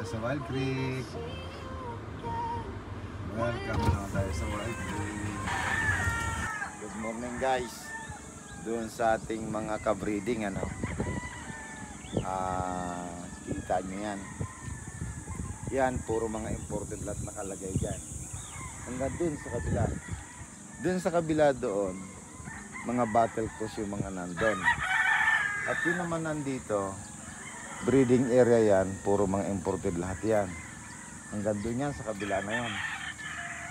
sa Wild Creek. Welcome na tayo sa Wild Creek. Good morning guys. Doon sa ating mga ka-breeding ano. Kita nyo yan. Yan, puro mga imported lot nakalagay dyan. Hanggang doon sa kabila. Doon sa kabila doon, mga battle cross yung mga nandun. At yun naman nandito, breeding area yan, puro mga imported lahat yan. Hanggang doon yan, sa kabila na yan.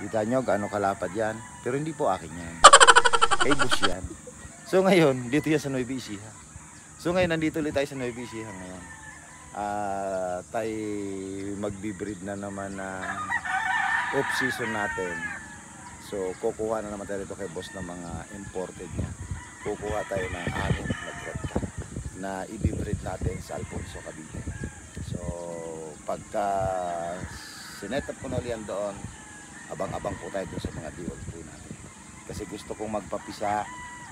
Kita nyo gaano kalapad yan, pero hindi po akin yan. Kay Bush yan. So ngayon, dito yan sa Nueva Ecija. So ngayon, nandito ulit tayo sa Nueva Ecija ngayon. Tayo magbibreed na naman ng off-season natin. So kukuha na naman tayo dito kay boss ng mga imported niya. Kukuha tayo ng 6 na grota na i-breed natin sa Alfonso, Cavite. So pagka sinet up ko na ulit doon, abang-abang po tayo doon sa mga deal po natin. Kasi gusto kong magpapisa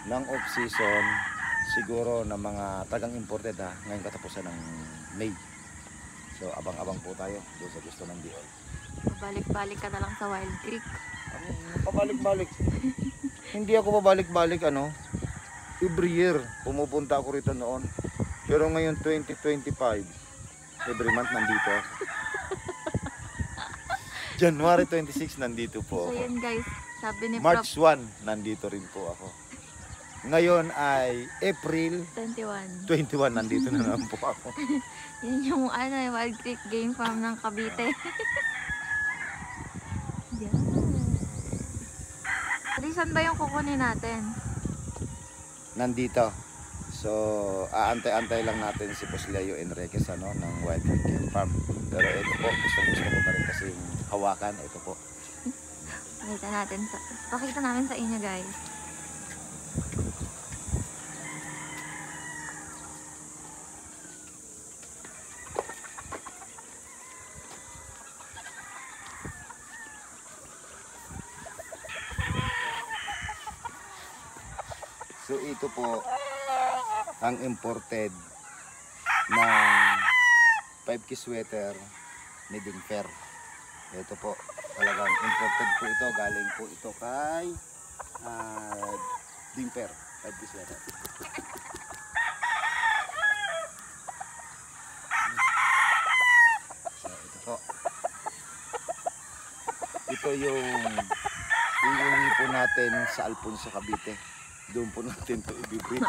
ng off-season siguro na mga tagang imported ha, ngayong katapusan ng May. So abang-abang po tayo doon sa gusto ng deal. Pabalik-balik ka na lang sa Wild Creek. Pabalik-balik. Hindi ako pabalik-balik ano. Every year pumupunta ako rito noon. Pero ngayon 2025, every month nandito ako. January 26 nandito po So ako. yun guys, sabi ni March Prof 1 nandito rin po ako. Ngayon ay April 21. 21 nandito na naman po ako. Yan yung yung Wild Creek Game Farm ng Cavite. Yan. Saan ba yung kukunin natin? Nandito. So aantay-antay lang natin si Boss Leo Enriquez ano, ng Wild Creek Game Farm. Pero ito po, gusto ko pa rin kasi hawakan. Ito po. Pakita namin sa inyo guys. So ito po ang imported na 5K sweater ni Dingper. Ito po, talagang imported po ito. Galing po ito kay Dingper, 5K sweater. So ito po. Ito yung iuwi po natin sa Alfonso, Cavite. Doon po natin ito i-breed.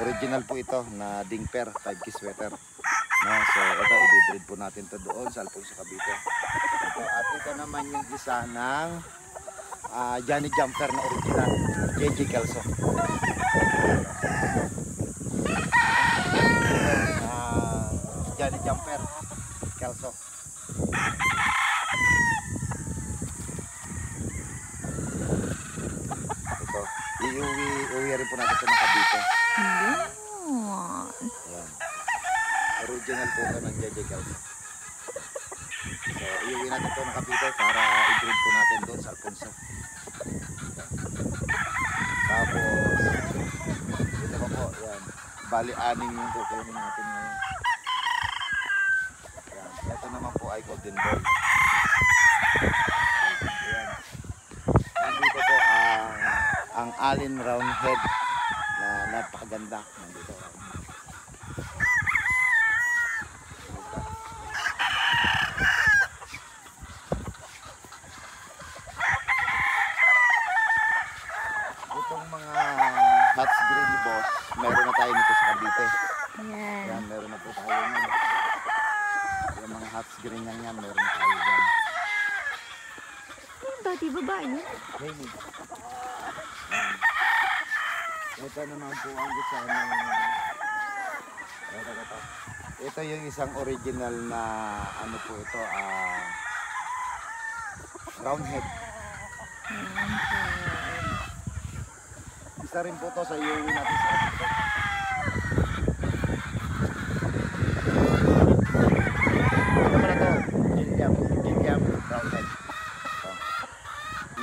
Original po ito na Dingper 5K sweater. No, so ito i-breed po natin ito doon sa Alfonso, Cavite. At ito naman yung isa ng Johnny Jumper na original, JJ Kelso. Johnny Jumper Kelso. Iuwi rin po natin ito ng Cavite. Yan. Ayan. Original po ito ng JJ Kelso. So iuwi natin ito ng Cavite para i-breed po natin doon sa Alfonso. Tapos ito pa po, yan. Bali-aning yung kukunin natin ngayon. Yan. Ito naman po ay Golden Boy. Ayan. Nandito po ang Allen round head na napakaganda. Nandito. Itong mga Hats Green Boss, meron na tayo nito sa Cavite. Yan. Yan, meron na po tayo yan. Yung mga Hats Green yan, meron na tayo yan. Yung dati babae. Baby. Ito naman po ang isa ng ito yung isang original na ano po ito, round head. Isa rin po to sa iuwi natin sa Cavite. Ano pala to? Gilliam round head. So,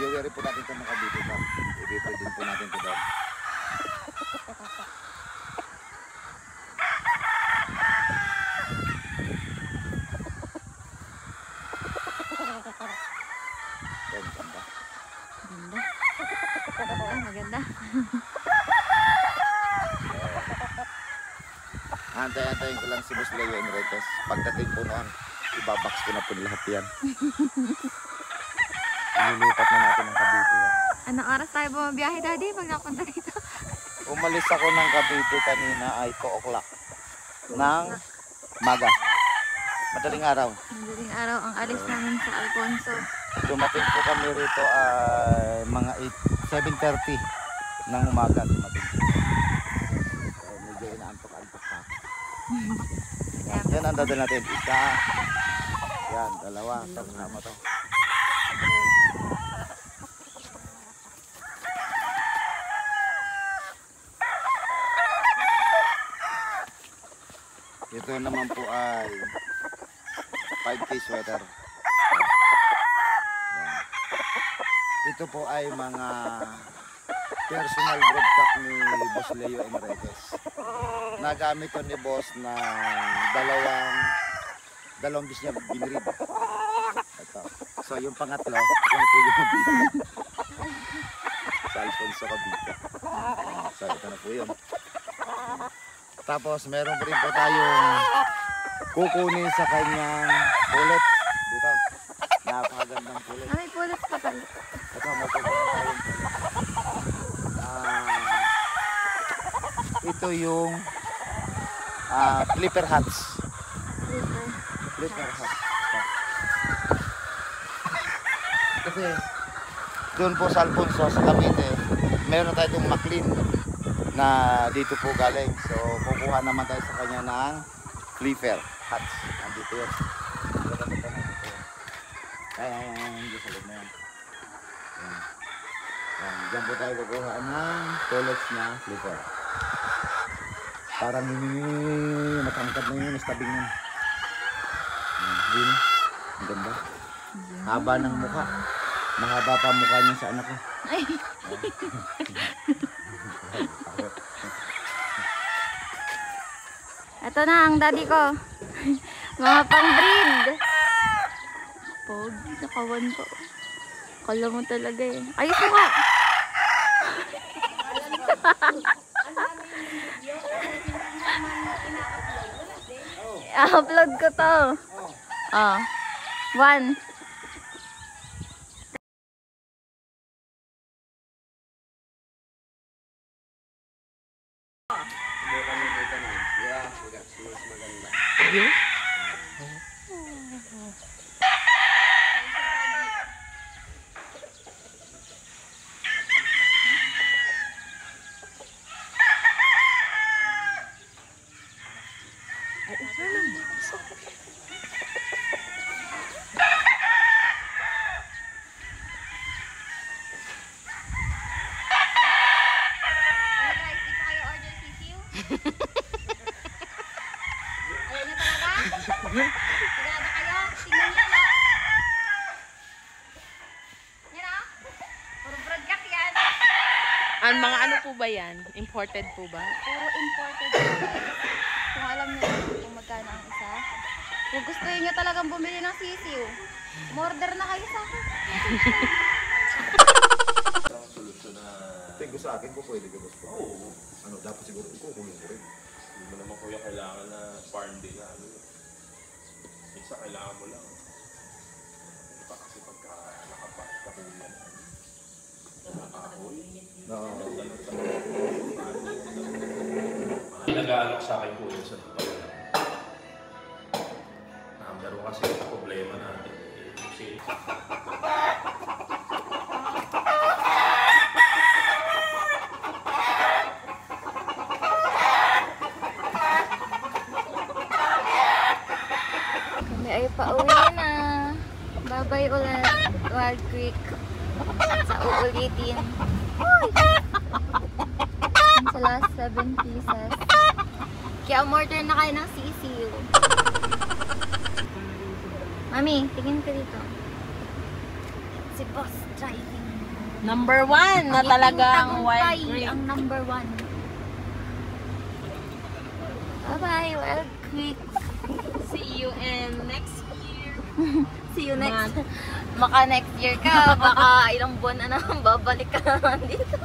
iuwi rin po natin ito mga Cavite. I-breed din po natin ito doon. Antay-antayin ko lang si Boss Leo Enriquez. Pagdating po noon, ibabox ko na po lahat yan. Ililipat na natin ang Cavite yan. Anong oras tayo bumabiyahe, Daddy, pag napunta dito? Umalis ako ng Cavite kanina ay 2 o'clock ng maga. Madaling araw. Madaling araw ang alis namin sa Alfonso. Dumating po kami rito ay mga 7:30 ng umaga. Dumating. So, medyo inaantok-antok pa. Yan ang dadal natin. Isa. Yan, dalawa. Kasama to. Ito naman po ay 5K sweater. Yan. Ito po ay mga personal broadcast ni Boss Leo Enriquez. Nagamit ko ni Boss na dalawang bis niya binrib. Ito. So yung pangatlo, ito na po yung binrib. Sa Alfonso Cavite. So ito na po yun. Tapos meron pa rin po tayong kukunin sa kanyang pullet. Dito. Napakagandang pullet. May pullets pa pala. Ito, may kukunin tayong pullet. Ito yung flipper hats. Flipper hats. Kasi doon po sa Alfonso, sa Cavite, meron tayo itong McLean na dito po galing. So kukuha naman tayo sa kanya ng flipper hats. Nandito yun. Ayan, dito sa loob na yan. Diyan po tayo kukuha ng bullets na flipper. Parang matangkad na yun, estabing yun. Yun, ang ganda. Haba ng mukha. Mahaba pa mukha niya sa anak ko. Ay. Ito na ang daddy ko. Mga pang-breed. Pog, nakawan ko. Kala mo talaga eh. Ayos mo ka. I-upload ko to. Oh. 1. Sigurado kayo? Tingnan nyo lang. Yan o. Puro broadcast yan. Ang mga ano po ba yan? Imported po ba? Puro imported po guys. Kung alam nyo kung magkano ang isa. Kung gusto nyo talagang bumili ng sisiw, umorder na kayo sa akin. Tingko sa akin po pwede ka boss po. Oo. Ano, dapat siguro kukulong ko rin. Hindi mo naman kuya kailangan na farm din na ano. Isa kailangan mo lang. Iba kasi pagka nakapash ka kuya. Nakahoy. No. Nag-aalok sa akin po yun sa pagkakas. Pero kasi ito problema natin. Kasi Kami ay pauwi na. Bye-bye ulit. Wild Creek. Sa uulitin. Sa last 7 pieces. Kaya umorder na kayo ng sisiu. Mami, tingin ka dito. Si Boss driving. Number 1 na talagang Wild Tagumpay Creek. ang number 1. Bye-bye, Wild Creek. See you in next year. See you next. Baka next year ka, baka ilang buwan na naman babalik ka naman dito.